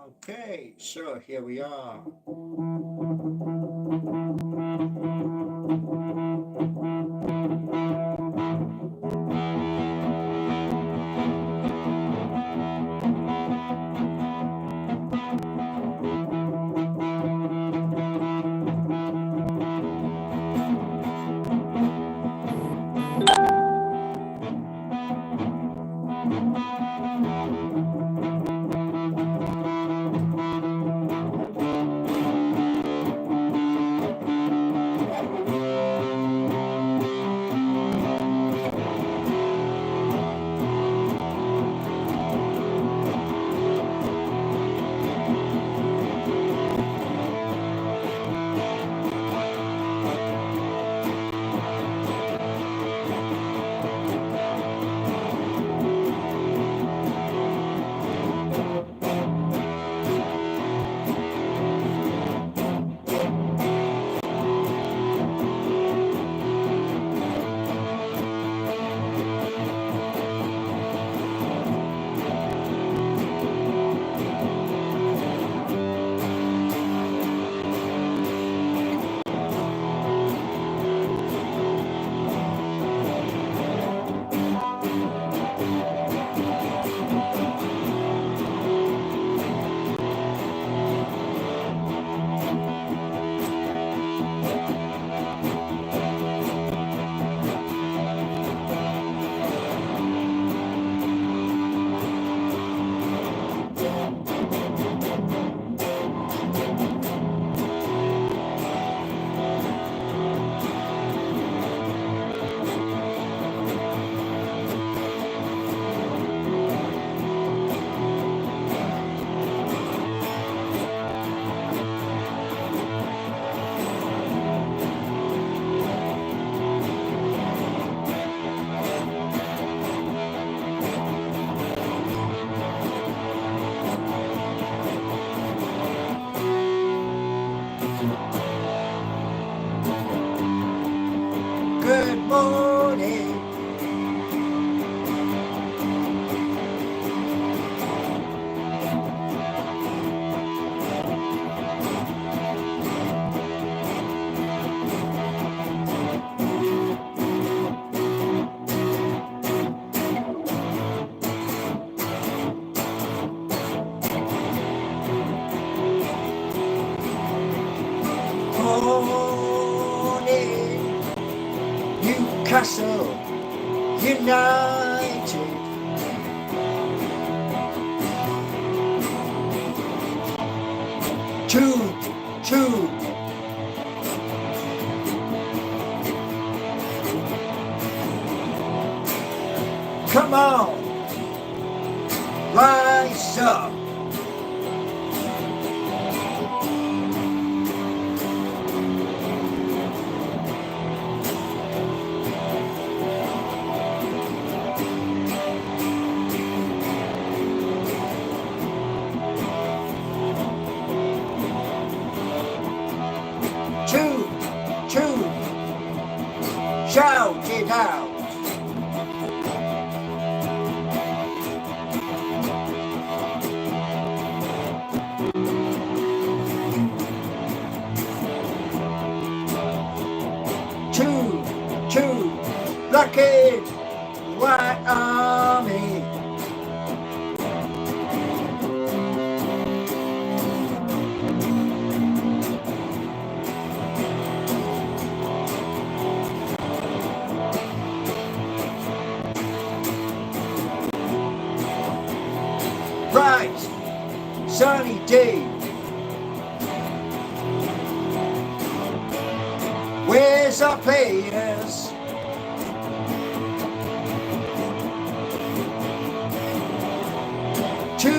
Okay, so here we are. Good morning. Morning, Newcastle United. Two. Come on, rise up. Two, shout it out. Two, black and white army. Right, sunny day. Where's our players? Two,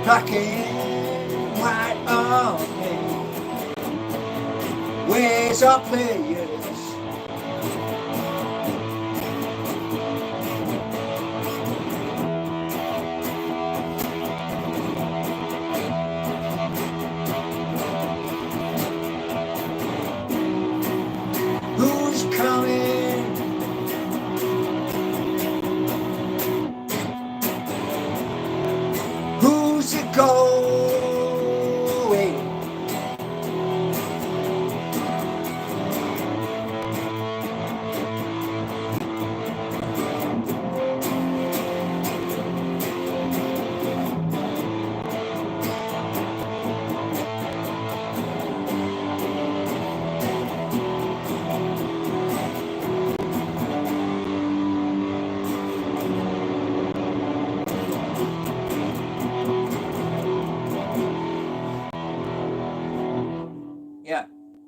black and white army. Where's our players? Who's coming?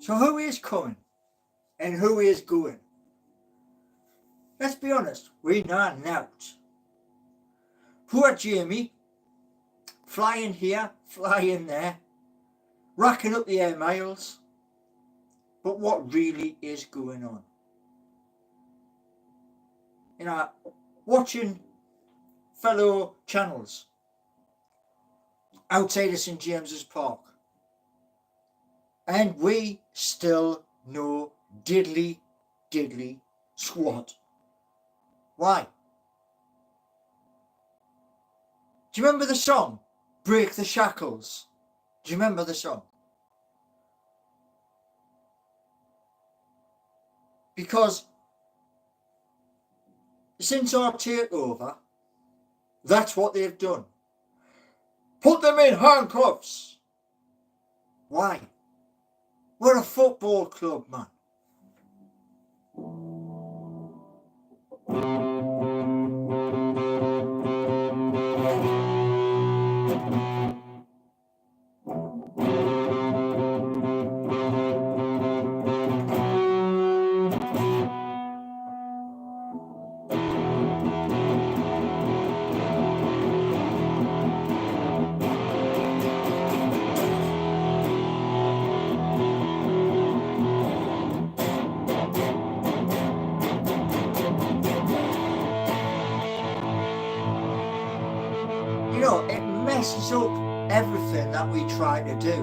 So who is coming and who is going? Let's be honest, we know out. Poor Jamie, flying here, flying there, racking up the air miles. But what really is going on? You know, watching fellow channels outside of St James's Park, and we still know diddly squat. Why? Do you remember the song Break the Shackles? Do you remember the song? Because since our takeover, that's what they've done. Put them in handcuffs. Why? We're a football club, man. You know, it messes up everything that we try to do.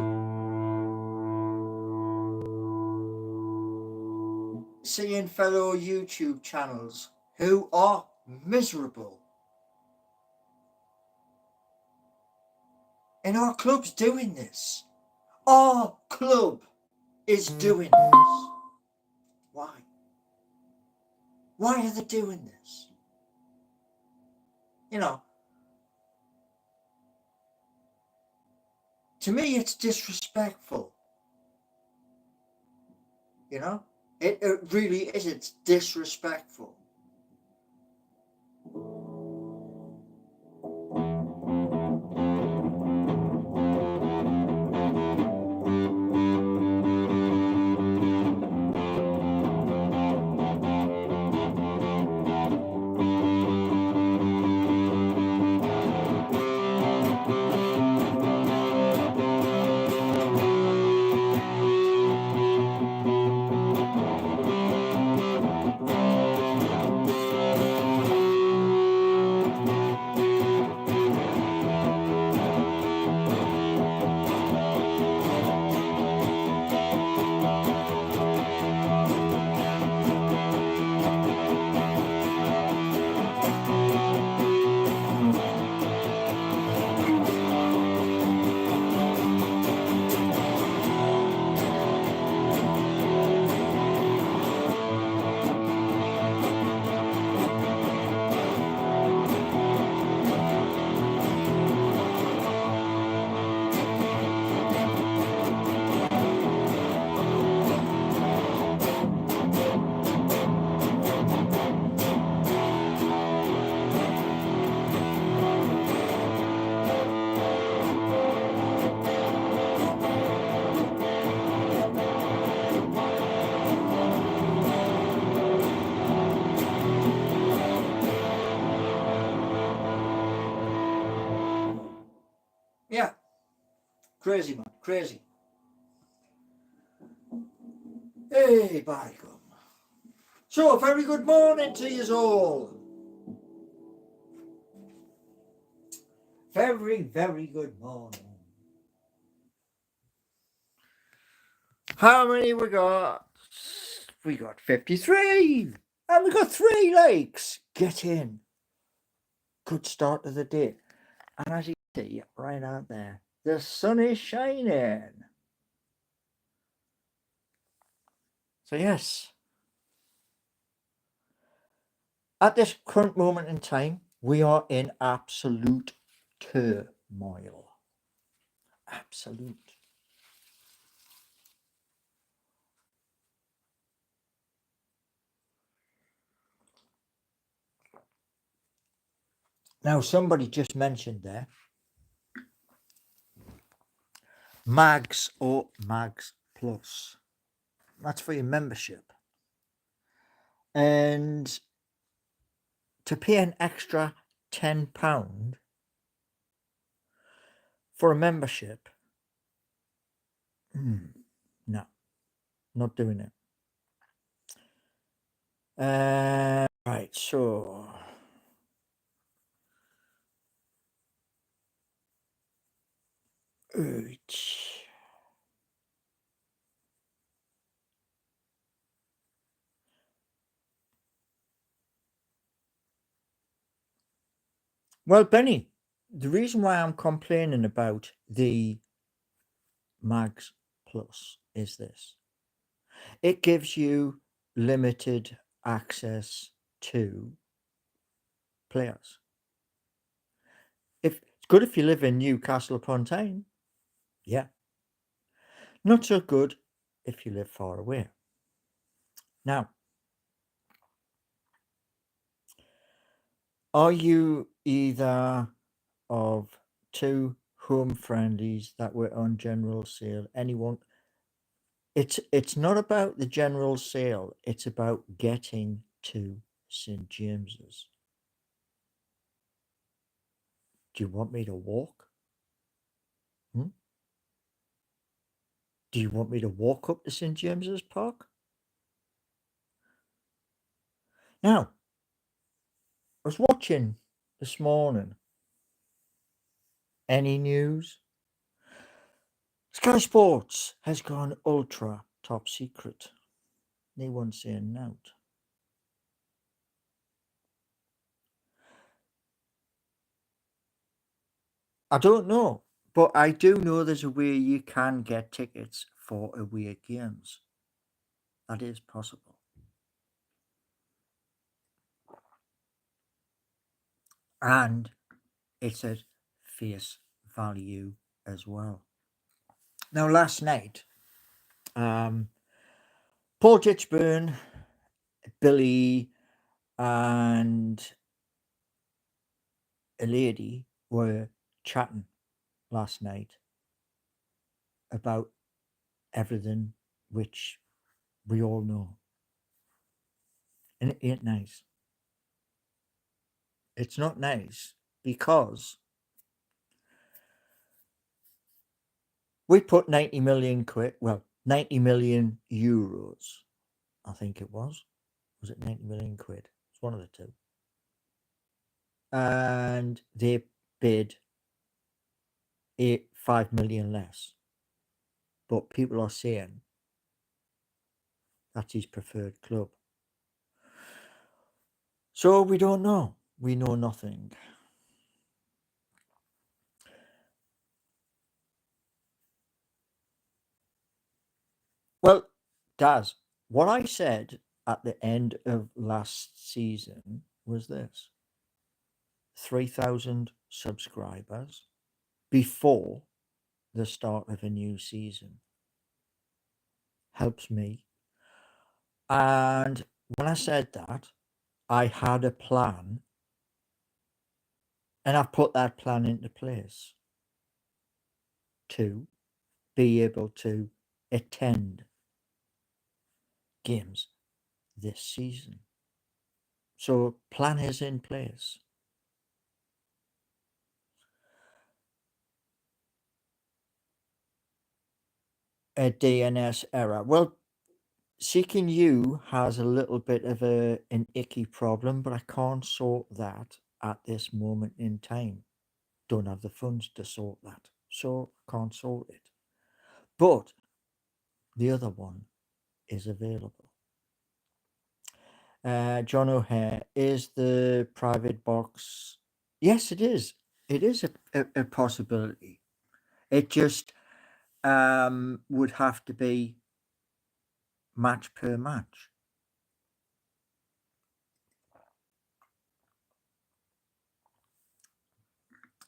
Seeing fellow YouTube channels who are miserable. And our club's doing this. Our club is doing this. Why? Why are they doing this? You know, to me it's disrespectful. You know, it really is. It's disrespectful. Yeah, crazy, man, crazy. Hey, by gum. So, very good morning to you all. Very good morning. How many we got? We got 53. And we got 3 likes. Get in. Good start to the day. And as you see right out there, the sun is shining. So yes, at this current moment in time, we are in absolute turmoil. Absolute. Now, somebody just mentioned there, Mags or Mags Plus. That's for your membership. And to pay an extra £10 for a membership, no, not doing it. Right, so well, Benny, the reason why I'm complaining about the Mags Plus is this. It gives you limited access to players. If it's good if you live in Newcastle upon Tyne, yeah. Not so good if you live far away. Now, are you either of two home friendlies that were on general sale? Anyone? It's not about the general sale. It's about getting to St. James's. Do you want me to walk? Do you want me to walk up to St. James's Park? Now, I was watching this morning. Any news? Sky Sports has gone ultra top secret. They won't say out. I don't know, but I do know there's a way you can get tickets for away games. That is possible. And it's at face value as well. Now, last night, Paul Titchburn, Billy, and a lady were chatting last night about everything which we all know. And it ain't nice. It's not nice because we put 90 million quid, well, 90 million euros, I think it was. Was it 90 million quid? It's one of the two. And they bid 5 million less. But people are saying that's his preferred club. So we don't know. We know nothing. Well, Daz, what I said at the end of last season was this: 3,000 subscribers before the start of a new season helps me. And when I said that, I had a plan, and I've put that plan into place to be able to attend games this season. So plan is in place. A DNS error. Well, Seeking You has a little bit of an icky problem, but I can't sort that at this moment in time. Don't have the funds to sort that, so can't sort it. But the other one is available. John O'Hare, is the private box? Yes, it is. It is a possibility. It just would have to be match per match.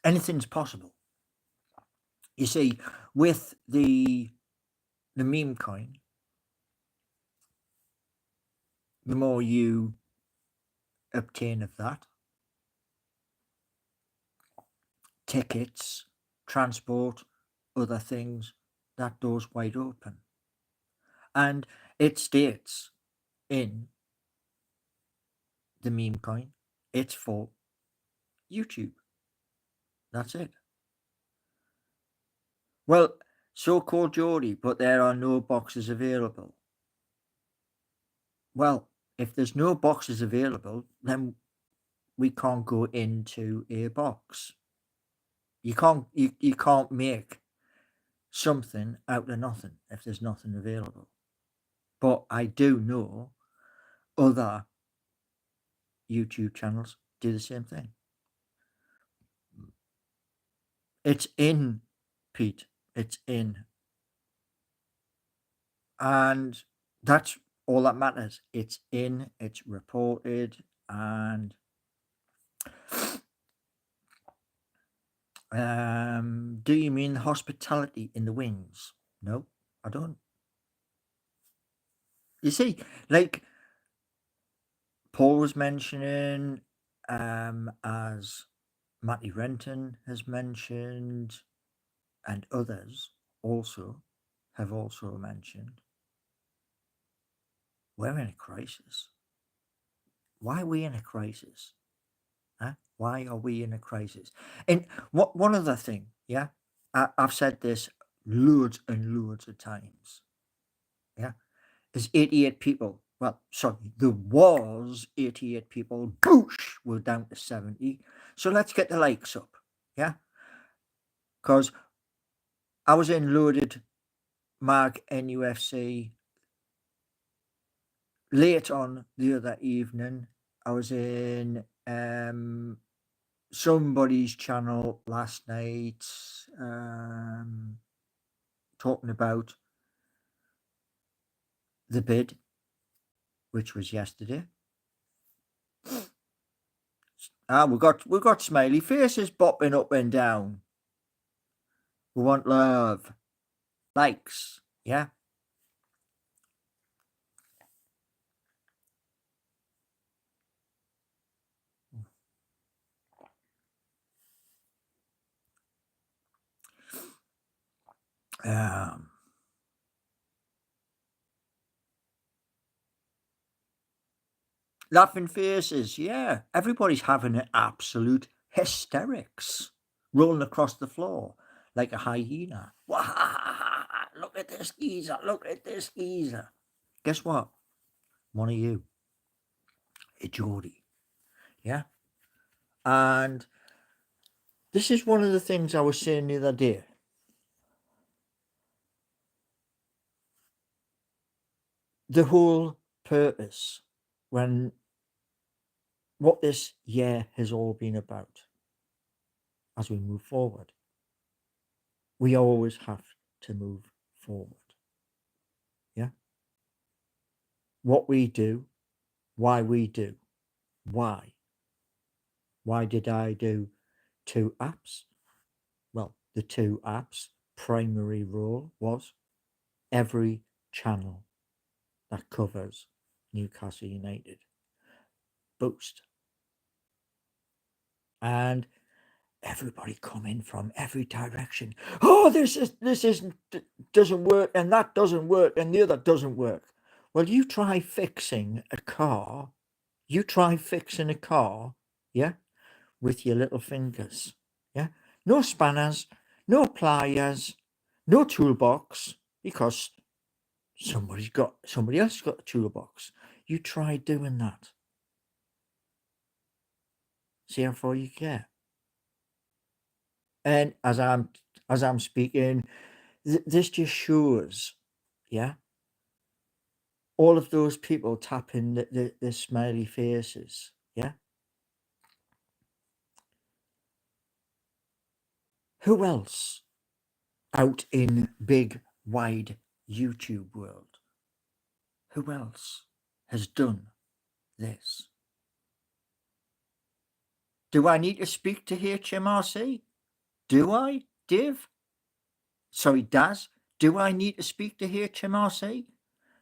Anything's possible. You see, with the meme coin, the more you obtain of that, tickets, transport, other things, that door's wide open. And It states in the meme coin, it's for YouTube. That's it. Well, so called Geordie, but there are no boxes available. Well, if there's no boxes available, then we can't go into a box. You can't make something out of nothing if there's nothing available. But I do know other YouTube channels do the same thing. It's in, Pete. It's in. And that's all that matters. It's in, it's reported, and do you mean hospitality in the wings? No, I don't. You see, like Paul was mentioning, as Matty Renton has mentioned, and others also have also mentioned, we're in a crisis. Why are we in a crisis? Huh? Why are we in a crisis? And one other thing, yeah, I've said this loads and loads of times. Yeah, there's 88 people. Well, sorry, there was 88 people. Boosh, we're down to 70. So let's get the likes up. Yeah, because I was in loaded Mag NUFC late on the other evening. I was in somebody's channel last night, talking about the bid, which was yesterday. We got smiley faces bopping up and down. We want love, likes, yeah. Um, Laughing faces, yeah. Everybody's having an absolute hysterics, rolling across the floor like a hyena. Look at this geezer, look at this geezer. Guess what? One of you, a Geordie, yeah? And this is one of the things I was saying the other day. The whole purpose, when what this year has all been about as we move forward, we always have to move forward. Yeah. What we do, why we do. Why? Why did I do 2 apps? Well, the 2 apps' primary role was every channel that covers Newcastle United boost. And everybody come in from every direction. Oh, this isn't doesn't work, and that doesn't work, and the other doesn't work. Well, you try fixing a car. You try fixing a car, yeah, with your little fingers, yeah. No spanners, no pliers, no toolbox, because somebody else got a toolbox. You try doing that. See how far you get. And as I'm speaking, this just shows, yeah, all of those people tapping the smiley faces, yeah. Who else out in big wide YouTube world? Who else has done this? Do I need to speak to HMRC? Do I, Dave? Sorry, Daz. Do I need to speak to HMRC?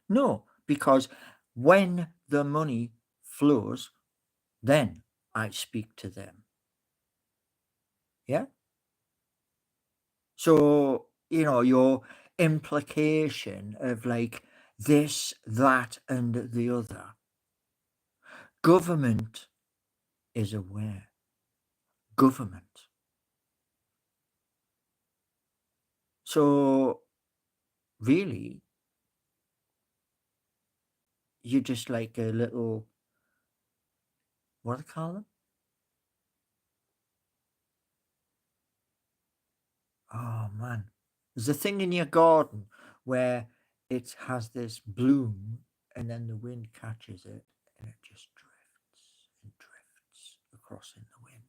No, because when the money flows, then I speak to them. Yeah. So, your implication of like this, that, and the other. Government is aware. Government. So, really, you're just like a little, what do they call them? Oh, man. There's a thing in your garden where it has this bloom and then the wind catches it and it just drifts and drifts across in the wind.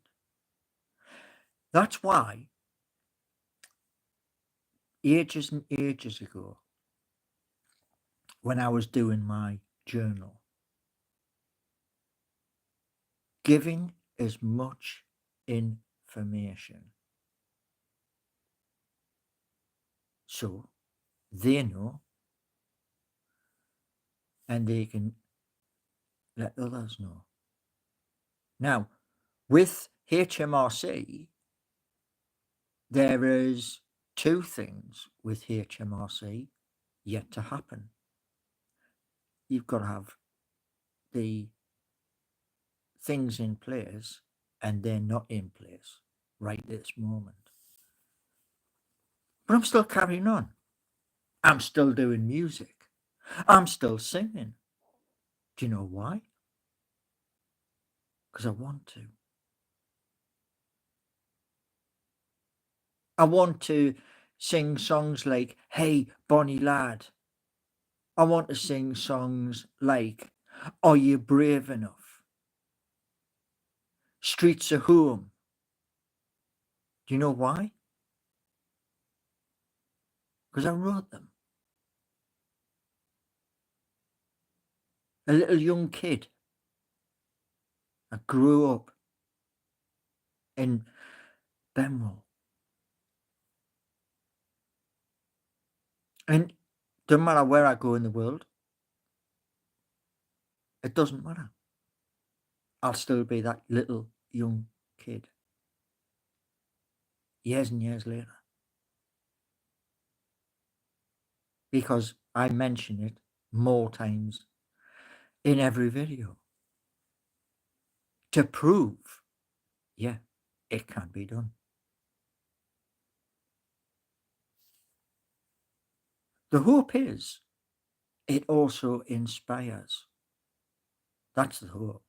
That's why ages and ages ago, when I was doing my journal, giving as much information so they know and they can let others know. Now, with HMRC, there is two things with HMRC yet to happen. You've got to have the things in place, and they're not in place right this moment. But I'm still carrying on. I'm still doing music. I'm still singing. Do you know why? Because I want to. I want to sing songs like, Hey, Bonnie Lad. I want to sing songs like, Are You Brave Enough? Streets of Home. Do you know why? Because I wrote them. A little young kid. I grew up in Benwell. And doesn't matter where I go in the world, it doesn't matter. I'll still be that little young kid. Years and years later. Because I mention it more times in every video. To prove, yeah, it can be done. The hope is it also inspires. That's the hope.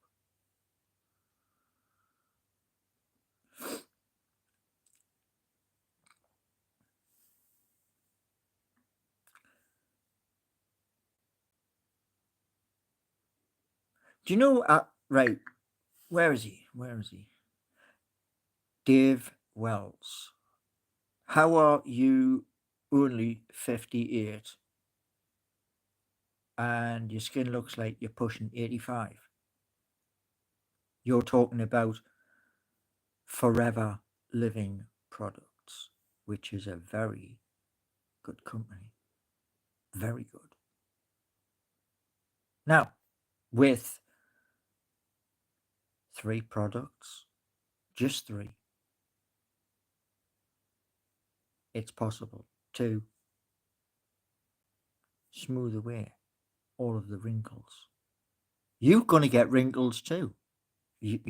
Do you know, right, where is he? Where is he? Dave Wells. How are you only 58 and your skin looks like you're pushing 85? You're talking about Forever Living Products, which is a very good company. Very good. Now, with 3 products, just 3, it's possible to smooth away all of the wrinkles. You're going to get wrinkles too. You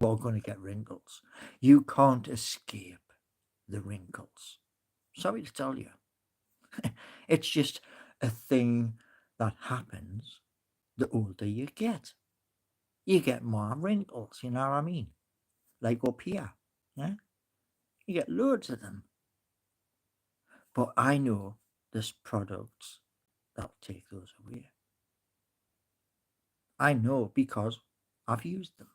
are going to get wrinkles. You can't escape the wrinkles. Sorry to tell you. It's just a thing that happens the older you get. You get more wrinkles, you know what I mean? Like up here, yeah? You get loads of them. But I know there's products that'll take those away. I know because I've used them.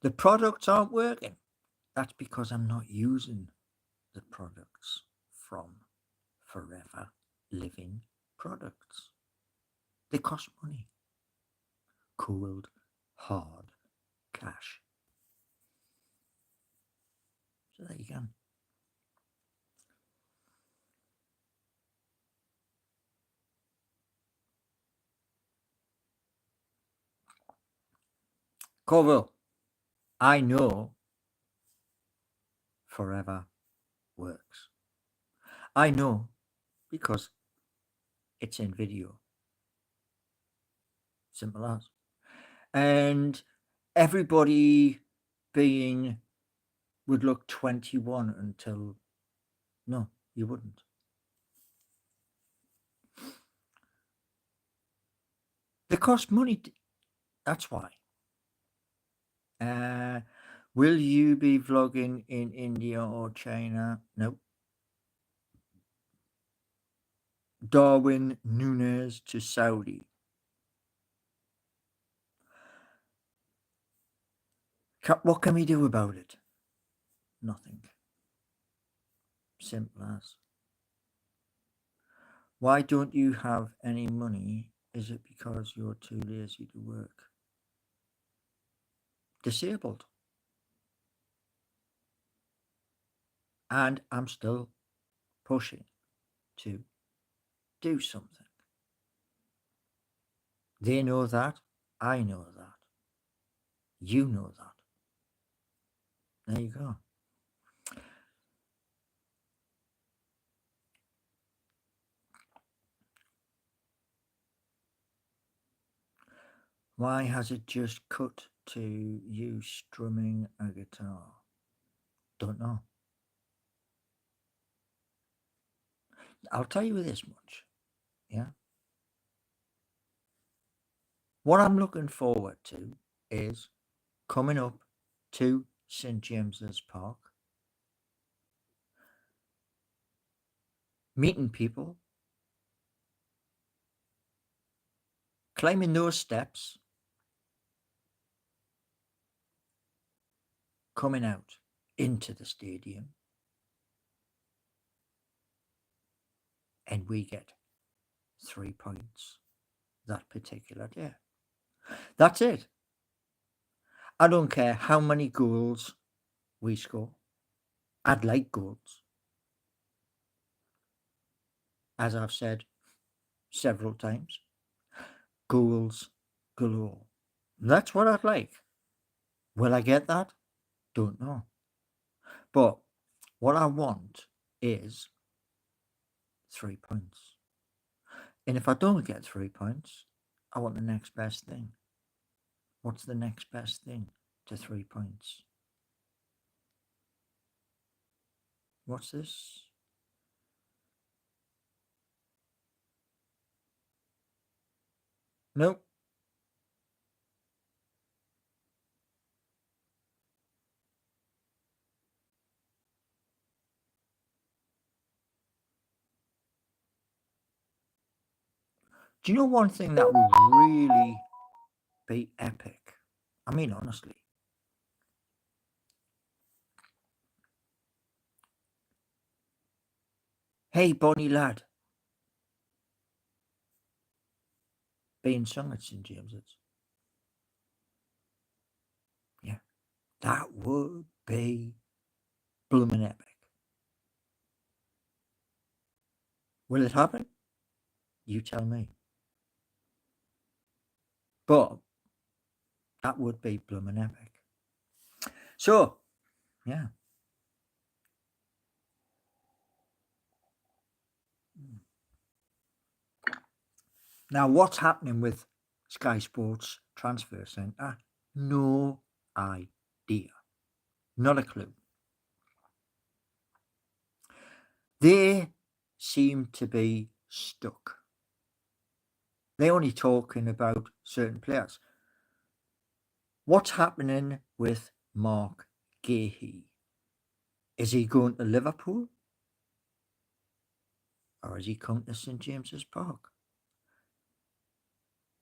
The products aren't working. That's because I'm not using the products from Forever Living Products. They cost money. Cold, hard cash. So there you go. Colville, I know forever works. I know because it's in video. Simple as. And everybody being would look 21 until no, you wouldn't. They cost money. That's why. Will you be vlogging in India or China? No. Darwin Nunes to Saudi. What can we do about it? Nothing. Simple as. Why don't you have any money? Is it because you're too lazy to work? Disabled. And I'm still pushing to do something. They know that. I know that. You know that. There you go. Why has it just cut to you strumming a guitar? Don't know. I'll tell you this much. Yeah. What I'm looking forward to is coming up to St. James's Park, meeting people, climbing those steps, coming out into the stadium, and we get 3 points that particular day. That's it. I don't care how many goals we score. I'd like goals. As I've said several times, goals galore. That's what I'd like. Will I get that? Don't know. But what I want is 3 points. And if I don't get 3 points, I want the next best thing. What's the next best thing to 3 points? What's this? Nope. Do you know one thing that would really be epic? I mean, honestly. Hey, Bonnie lad. Being sung at St. James's. Yeah. That would be blooming epic. Will it happen? You tell me. But that would be blooming epic. So, yeah. Now, what's happening with Sky Sports Transfer Centre? No idea. Not a clue. They seem to be stuck. They're only talking about certain players. What's happening with Mark Gahey? Is he going to Liverpool? Or is he coming to St. James's Park?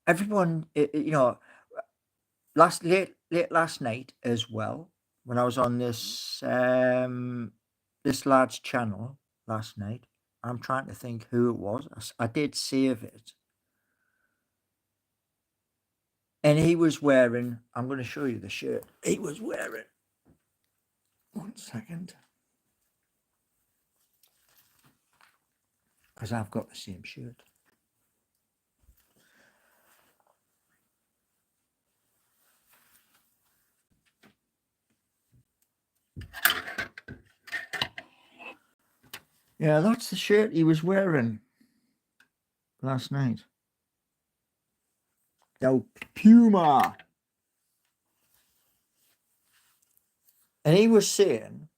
Everyone, late last night as well, when I was on this this lad's channel last night, I'm trying to think who it was. I did save it. And he was wearing, I'm going to show you the shirt. He was wearing, 1 second. Because I've got the same shirt. Yeah, that's the shirt he was wearing last night. No, Puma. And he was saying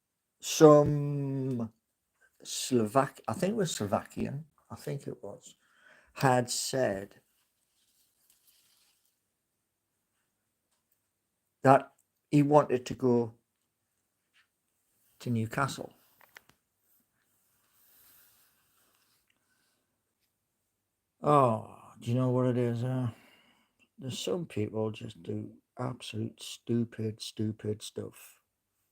some I think it was Slovakian, I think it was, had said that he wanted to go to Newcastle. Oh, do you know what it is? There's some people just do absolute stupid stuff.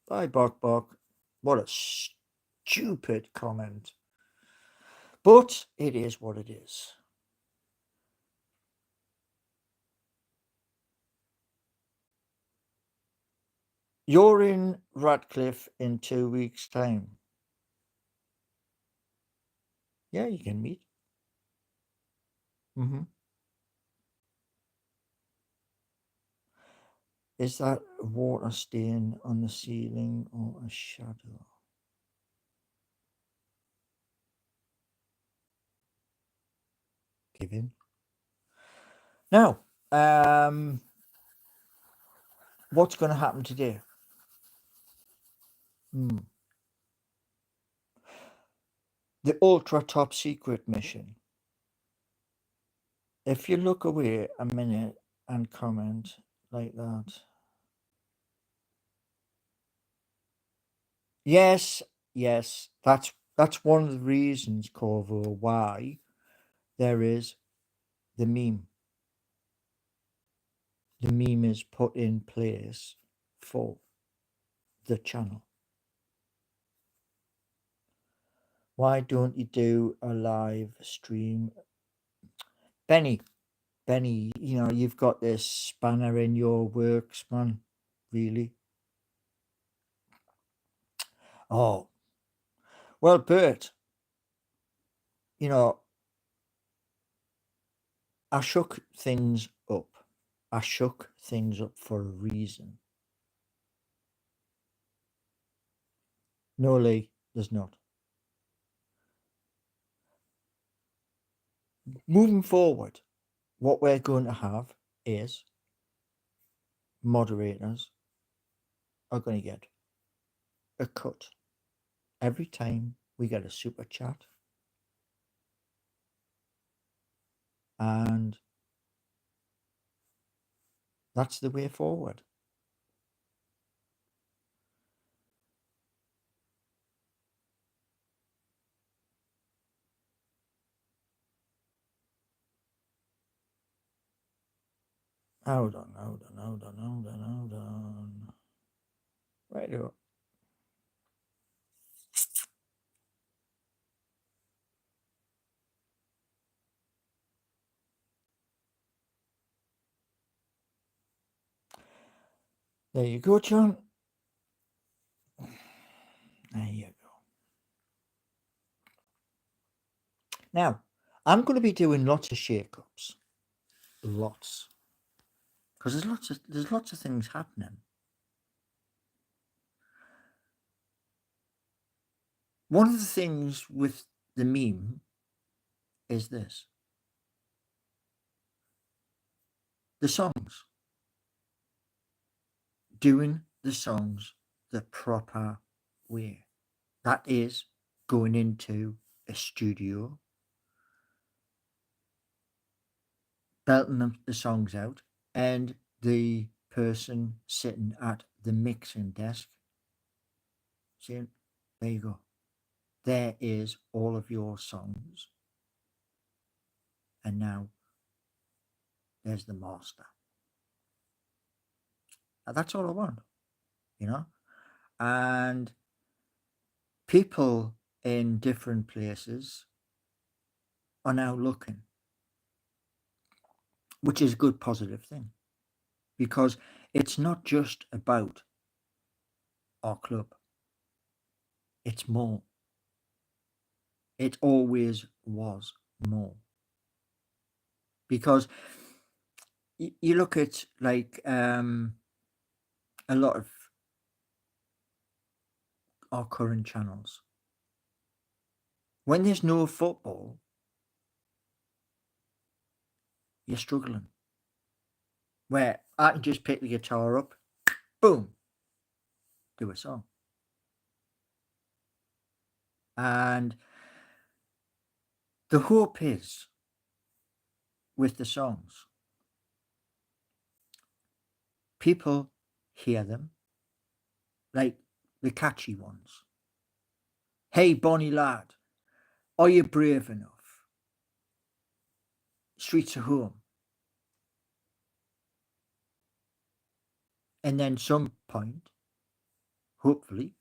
Bye, Bok Bok. What a stupid comment. But it is what it is. You're in Radcliffe in 2 weeks' time. Yeah, you can meet. Mm-hmm. Is that a water stain on the ceiling or a shadow? Give in. Now, what's going to happen today? The ultra top secret mission. If you look away a minute and comment like that. Yes, yes, that's one of the reasons, Corvo, why there is the meme. The meme is put in place for the channel. Why don't you do a live stream? Benny, you've got this spanner in your works, man. Really? Oh, well, Bert, I shook things up. I shook things up for a reason. No, Lee, there's not. Moving forward, what we're going to have is moderators are going to get a cut every time we get a super chat. And that's the way forward. Hold on. Right here. There you go, John. There you go. Now, I'm going to be doing lots of shake-ups. Lots. Because there's lots of things happening. One of the things with the meme is this. The songs. Doing the songs the proper way. That is going into a studio, belting the songs out, and the person sitting at the mixing desk saying, there you go. There is all of your songs. And now there's the master. Now, that's all I want, And people in different places are now looking, which is a good positive thing, because it's not just about our club. It's more. It always was more. Because you look at like a lot of our current channels. When there's no football, you're struggling. Where I can just pick the guitar up, boom, do a song. And the hope is with the songs, people hear them, like the catchy ones. Hey, Bonnie lad, are you brave enough? Streets of home. And then some point, hopefully,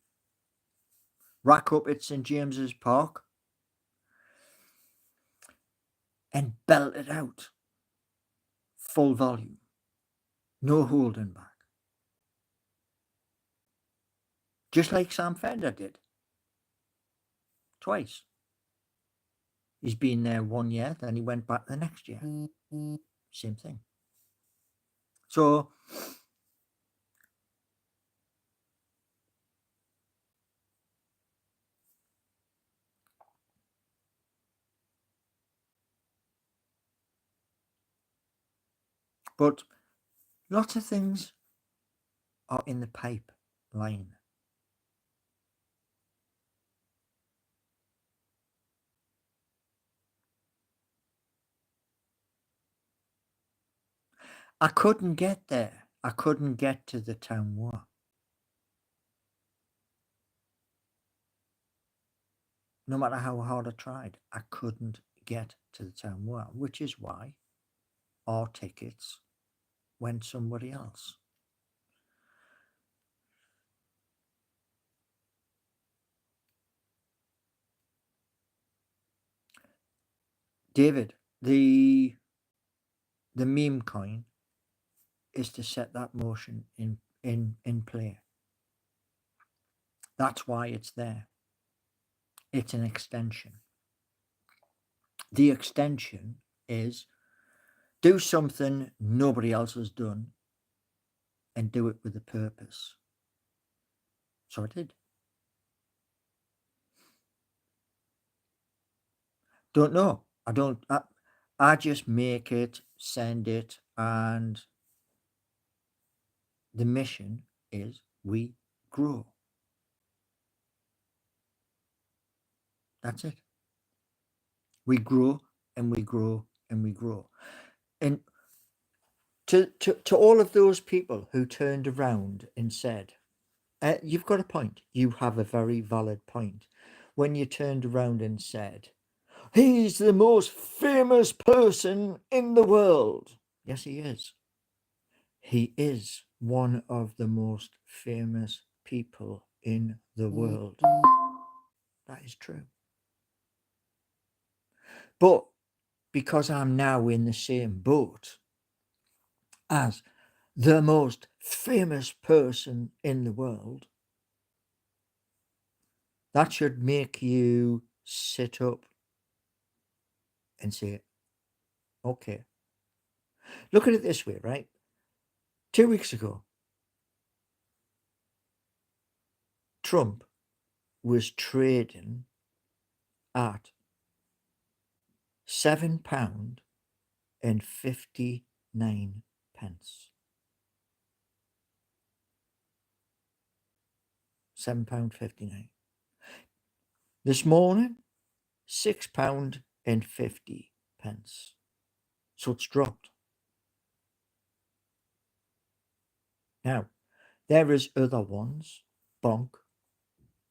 rack up at St James's Park and belt it out. Full volume. No holding back. Just like Sam Fender did. Twice. He's been there 1 year, then he went back the next year. Same thing. So, but lots of things are in the pipeline. I couldn't get there. I couldn't get to the town war. No matter how hard I tried, I couldn't get to the town war, which is why our tickets went somebody else. David, the meme coin is to set that motion in play. That's why it's there. It's an extension. The extension is do something nobody else has done and do it with a purpose. So I did. Don't know. I just make it, send it, and the mission is we grow. That's it. We grow and we grow and we grow. And to all of those people who turned around and said, you've got a point. You have a very valid point. When you turned around and said, he's the most famous person in the world. Yes, he is. He is one of the most famous people in the world. That is true. But because I'm now in the same boat as the most famous person in the world, that should make you sit up and say, okay. Look at it this way, right? 2 weeks ago, Trump was trading at £7.59. £7.59. This morning, £6.50. So it's dropped. Now, there is other ones, Bonk,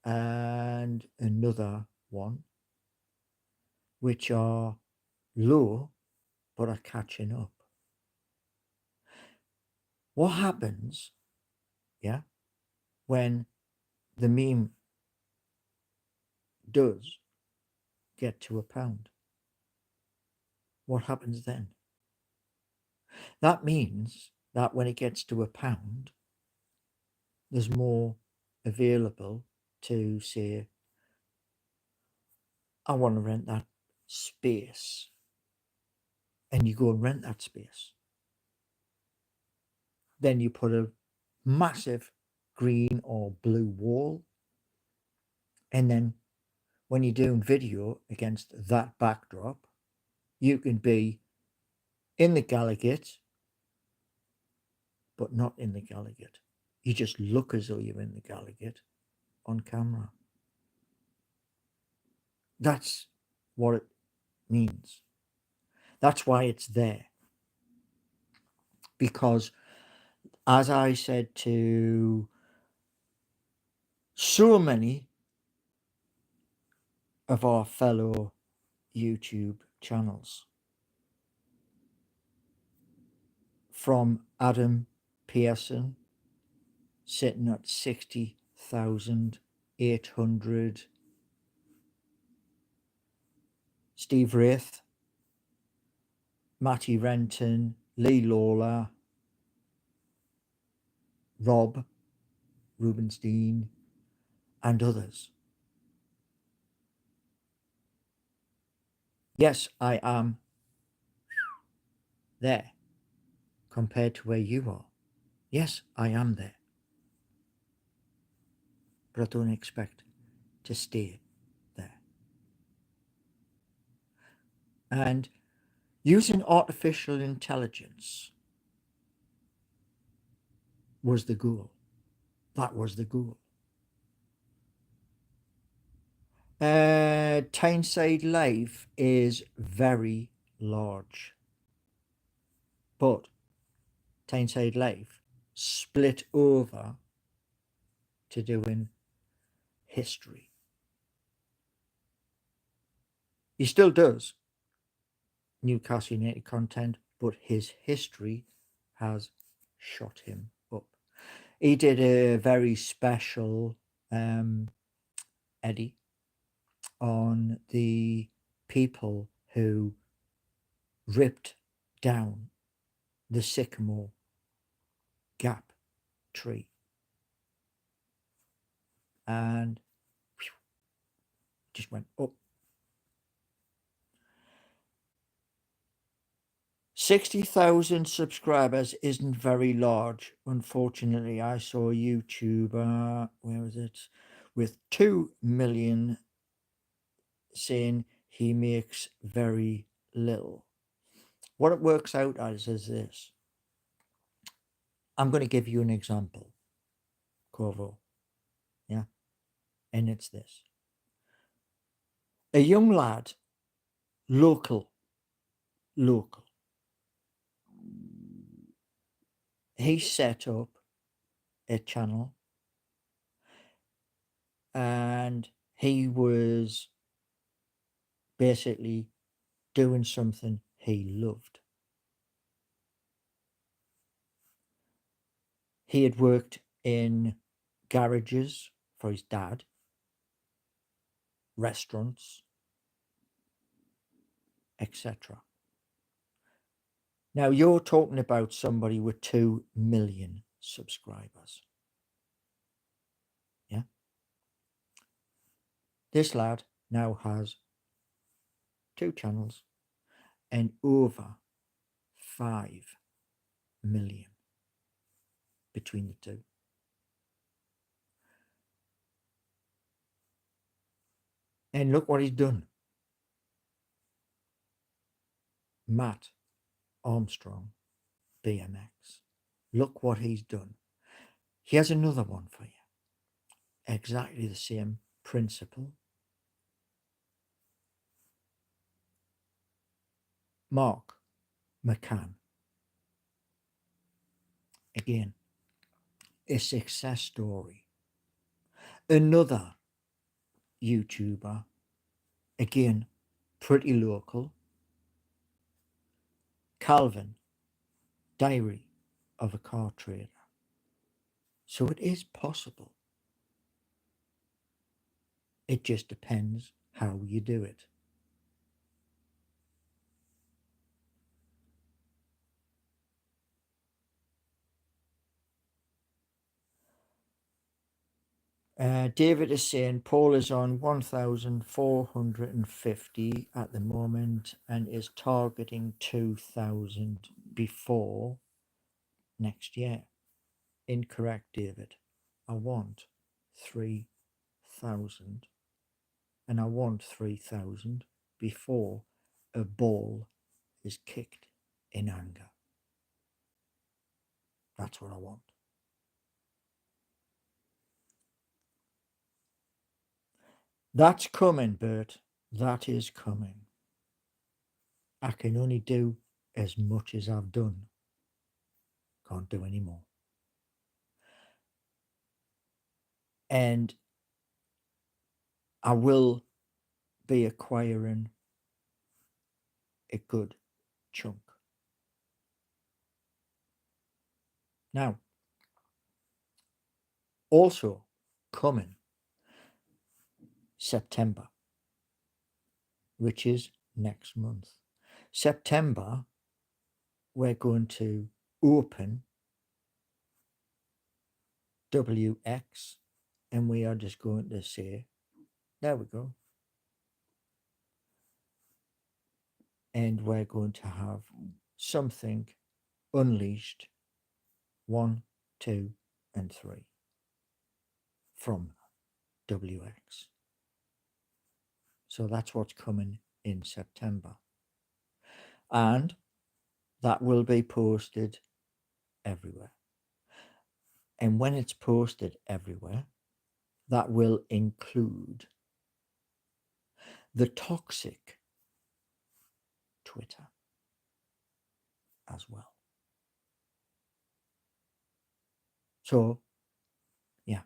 and another one, which are low, but are catching up. What happens, when the meme does get to £1? What happens then? That means that when it gets to £1, there's more available to say, I want to rent that space. And you go and rent that space. Then you put a massive green or blue wall. And then when you're doing video against that backdrop, you can be in the Gallagher, but not in the Gallagher. You just look as though you're in the Gallagher on camera. That's what it means. That's why it's there. Because, as I said to so many of our fellow YouTube channels, from Adam Pearson sitting at 60,800, Steve Wraith, Matty Renton, Lee Lawler, Rob Rubenstein, and others. Yes, I am there compared to where you are. Yes, I am there. But I don't expect to stay there. And using artificial intelligence was the goal. That was the goal. Tyneside Live is very large. But Tyneside Live split over to doing history. He still does Newcastle United content, but his history has shot him up. He did a very special Eddie on the people who ripped down the sycamore gap tree, and just went up. 60,000 subscribers isn't very large. Unfortunately, I saw a YouTuber, where was it, with 2 million saying he makes very little. What it works out as is this. I'm going to give you an example, Corvo. Yeah. And it's this. A young lad, local, he set up a channel and he was basically doing something he loved. He had worked in garages for his dad, restaurants, etc. Now you're talking about somebody with 2 million subscribers. Yeah. This lad now has 2 channels and over 5 million between the two. And look what he's done. Matt Armstrong, BMX. Look what he's done. He has another one for you. Exactly the same principle. Mark McCann. Again, a success story. Another YouTuber, again, pretty local. Calvin, Diary of a Car Trader. So it is possible. It just depends how you do it. David is saying Paul is on 1,450 at the moment and is targeting 2,000 before next year. Incorrect, David. I want 3,000 and I want 3,000 before a ball is kicked in anger. That's what I want. That's coming, Bert. That is coming. I can only do as much as I've done. Can't do any more. And I will be acquiring a good chunk. Now, also coming September, which is next month. September, we're going to open WX, and we are just going to say, there we go. And we're going to have something unleashed 1, 2, and 3 from WX. So that's what's coming in September. And that will be posted everywhere. And when it's posted everywhere, that will include the toxic Twitter as well. So, yeah.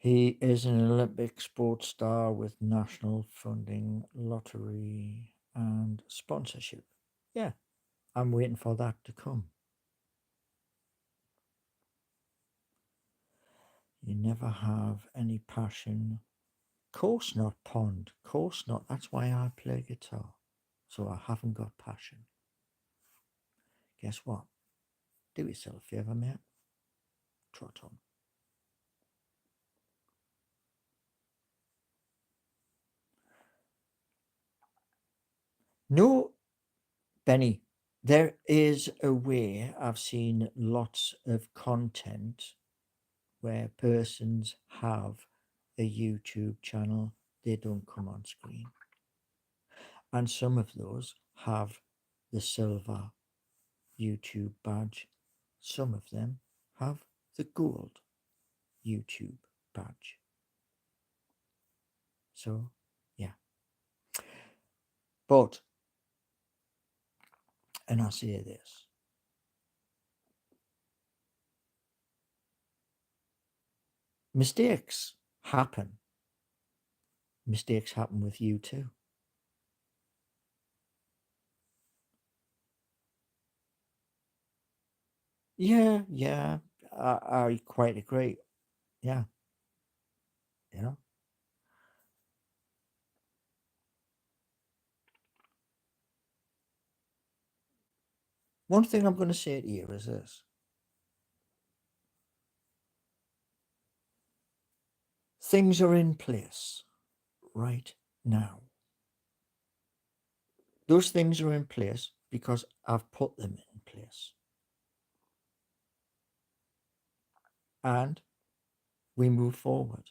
He is an Olympic sports star with national funding, lottery, and sponsorship. Yeah, I'm waiting for that to come. You never have any passion. Course not, Pond. Course not. That's why I play guitar. So I haven't got passion. Guess what? Do yourself a favour, mate. Trot on. No, Benny, there is a way. I've seen lots of content where persons have a YouTube channel, they don't come on screen. And some of those have the silver YouTube badge. Some of them have the gold YouTube badge. So, yeah. But, and I say this, mistakes happen. Mistakes happen with you too. Yeah, I quite agree. Yeah, you know. One thing I'm going to say to you is this. Things are in place right now. Those things are in place because I've put them in place. And we move forward.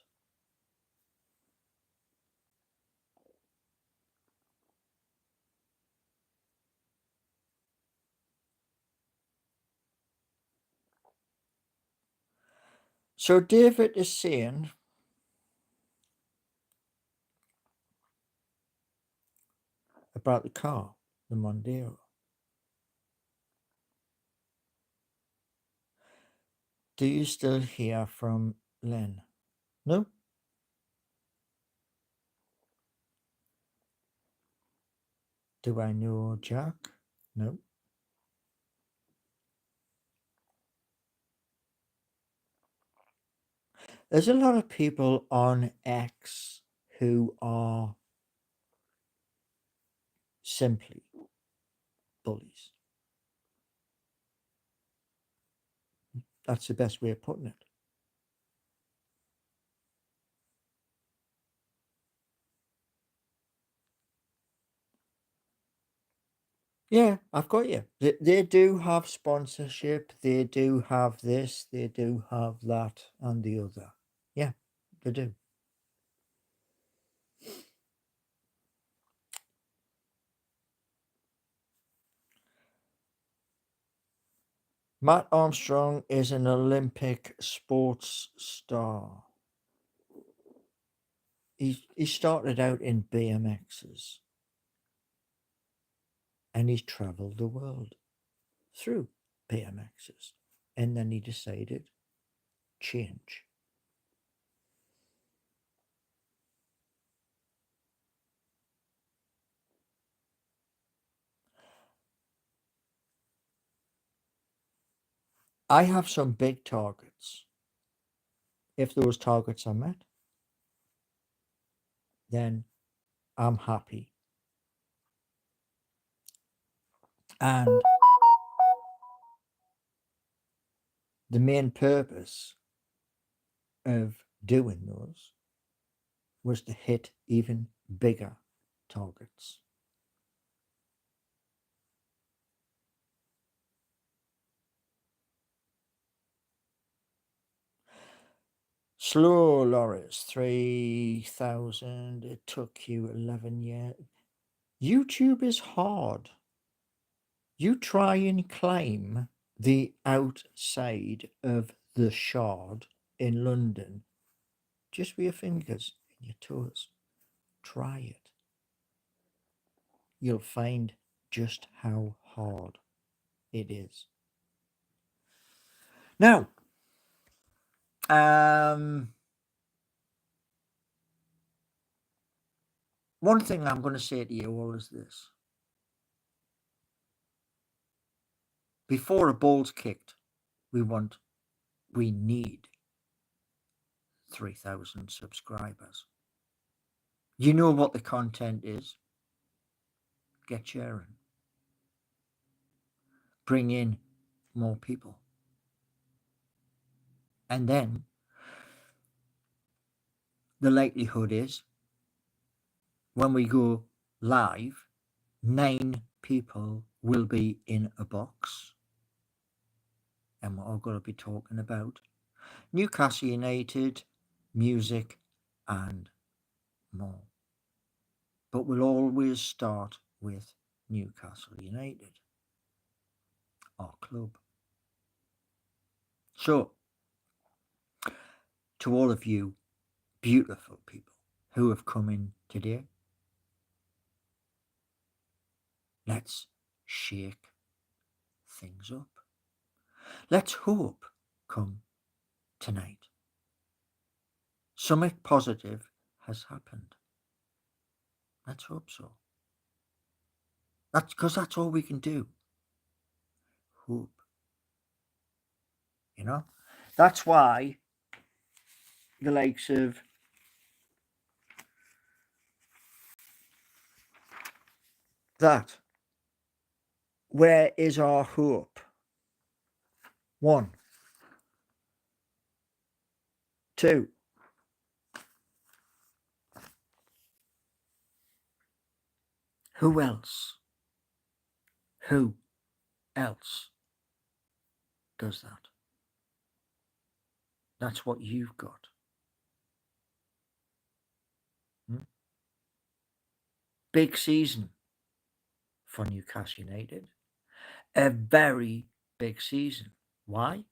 So David is saying about the car, the Mondeo. Do you still hear from Len? No? Do I know Jack? No. There's a lot of people on X who are simply bullies. That's the best way of putting it. Yeah, I've got you. They do have sponsorship. They do have this. They do have that and the other. Yeah, they do. Matt Armstrong is an Olympic sports star. He started out in BMXs and he's traveled the world through BMXs. And then he decided change. I have some big targets. If those targets are met, then I'm happy. And the main purpose of doing those was to hit even bigger targets. Slow lorries, 3,000. It took you 11 years. YouTube is hard. You try and climb the outside of the Shard in London just with your fingers and your toes. Try it. You'll find just how hard it is. Now, one thing I'm going to say to you all is this. Before a ball's kicked, we need 3,000 subscribers. You know what the content is. Get sharing. Bring in more people. And then the likelihood is when we go live, 9 people will be in a box. And we're all going to be talking about Newcastle United, music, and more. But we'll always start with Newcastle United, our club. So, to all of you beautiful people who have come in today, let's shake things up. Let's hope come tonight something positive has happened. Let's hope so. That's because that's all we can do. Hope. You know? That's why the likes of that. Where is our hope? 1, 2. Who else? Who else does that? That's what you've got. Big season for Newcastle United. A very big season. Why?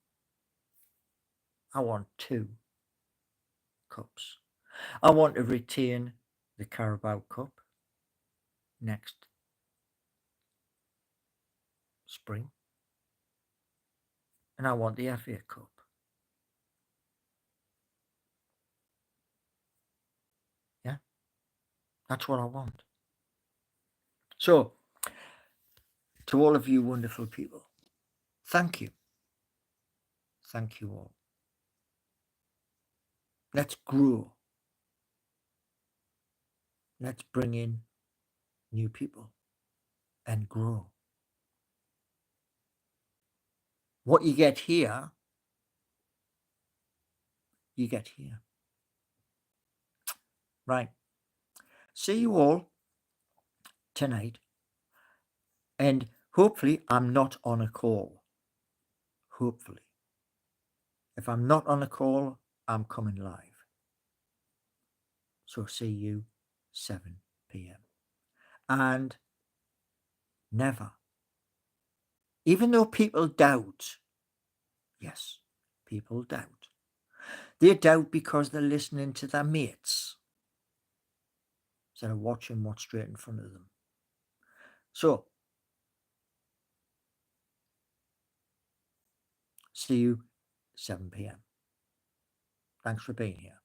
I want 2 cups. I want to retain the Carabao Cup next spring. And I want the FA Cup. Yeah? That's what I want. So, to all of you wonderful people, thank you. Thank you all. Let's grow. Let's bring in new people and grow. What you get here, you get here. Right. See you all tonight And hopefully I'm not on a call. Hopefully. If I'm not on a call, I'm coming live. So see you 7 p.m. And never, even though people doubt, yes, people doubt. They doubt because they're listening to their mates instead of watching what's straight in front of them. So, see you 7 p.m. Thanks for being here.